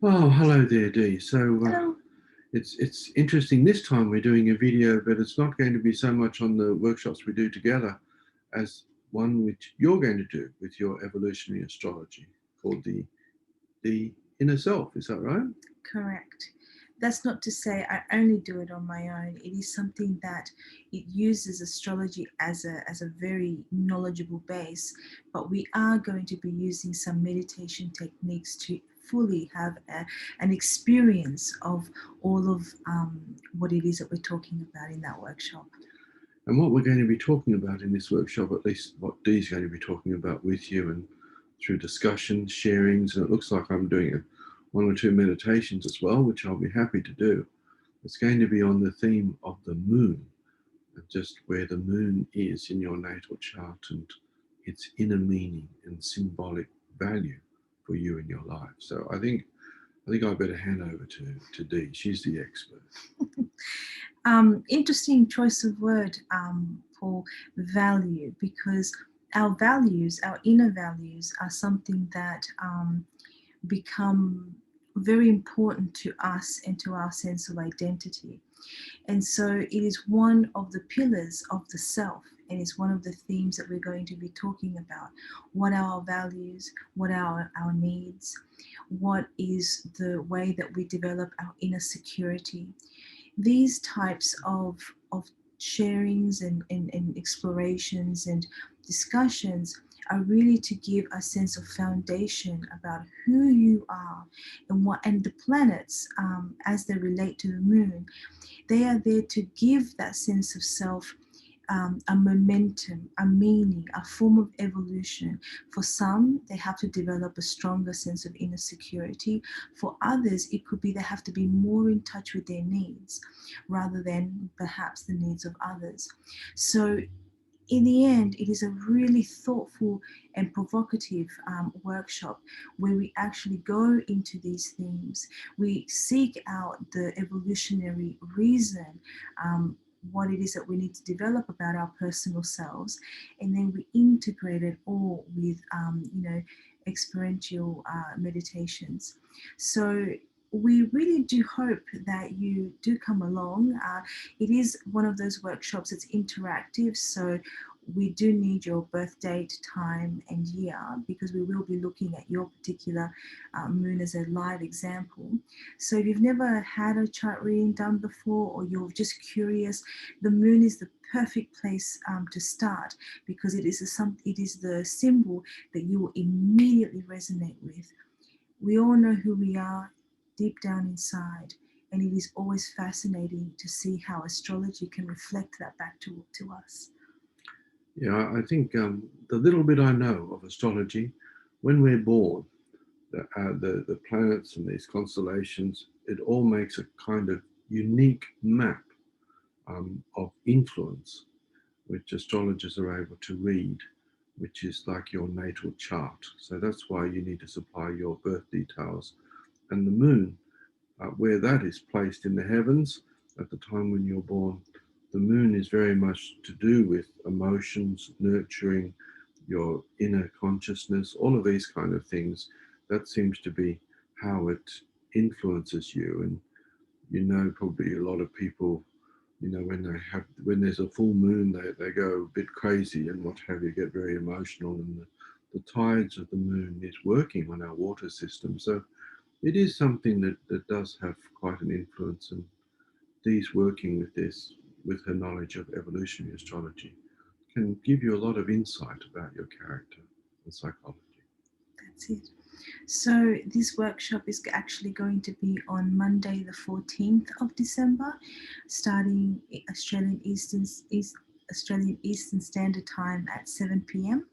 Oh, hello there, Dee. So Hello. it's interesting. This time we're doing a video, but it's not going to be so much on the workshops we do together as one which you're going to do with your evolutionary astrology called the inner self. Is that right? Correct. That's not to say I only do it on my own. It is something that it uses astrology as a very knowledgeable base, but we are going to be using some meditation techniques to fully have an experience of all of what it is that we're talking about in that workshop. And what we're going to be talking about in this workshop, at least what Dee's going to be talking about with you and through discussions, sharings, and it looks like I'm doing one or two meditations as well, which I'll be happy to do. It's going to be on the theme of the moon, and just where the moon is in your natal chart and its inner meaning and symbolic value for you in your life. So I think I better hand over to Dee. She's the expert. Interesting choice of word for value, because our values, our inner values, are something that become very important to us and to our sense of identity. And so it is one of the pillars of the self, and it's one of the themes that we're going to be talking about. What are our values? What are our needs? What is the way that we develop our inner security? These types of sharings and explorations and discussions are really to give a sense of foundation about who you are and what, and the planets, as they relate to the moon, they are there to give that sense of self, a momentum, a meaning, a form of evolution. For some, they have to develop a stronger sense of inner security. For others, it could be they have to be more in touch with their needs rather than perhaps the needs of others. So, in the end, it is a really thoughtful and provocative workshop where we actually go into these themes. We seek out the evolutionary reason, what it is that we need to develop about our personal selves, and then we integrate it all with, experiential meditations. So we really do hope that you do come along. It is one of those workshops that's interactive, so we do need your birth date, time, and year, because we will be looking at your particular moon as a live example. So if you've never had a chart reading done before, or you're just curious, the moon is the perfect place to start, because it is the symbol that you will immediately resonate with. We all know who we are deep down inside, and it is always fascinating to see how astrology can reflect that back to us. Yeah, I think the little bit I know of astrology, when we're born, the planets and these constellations, it all makes a kind of unique map of influence, which astrologers are able to read, which is like your natal chart. So that's why you need to supply your birth details. And the moon, where that is placed in the heavens at the time when you're born, the moon is very much to do with emotions, nurturing your inner consciousness, all of these kind of things. That seems to be how it influences you. And probably a lot of people, when there's a full moon, they go a bit crazy and what have you, get very emotional. And the tides of the moon is working on our water system. So it is something that does have quite an influence, and Dee's working with this, with her knowledge of evolutionary astrology, can give you a lot of insight about your character and psychology. That's it. So this workshop is actually going to be on Monday, the 14th of December, starting Australian Eastern Standard Time at 7 p.m.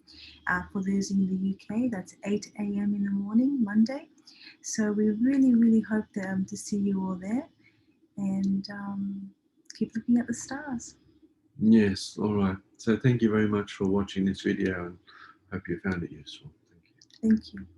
For those in the UK, that's 8 a.m. in the morning, Monday. So we really, really hope to see you all there, and keep looking at the stars. Yes, all right. So thank you very much for watching this video and hope you found it useful. Thank you. Thank you.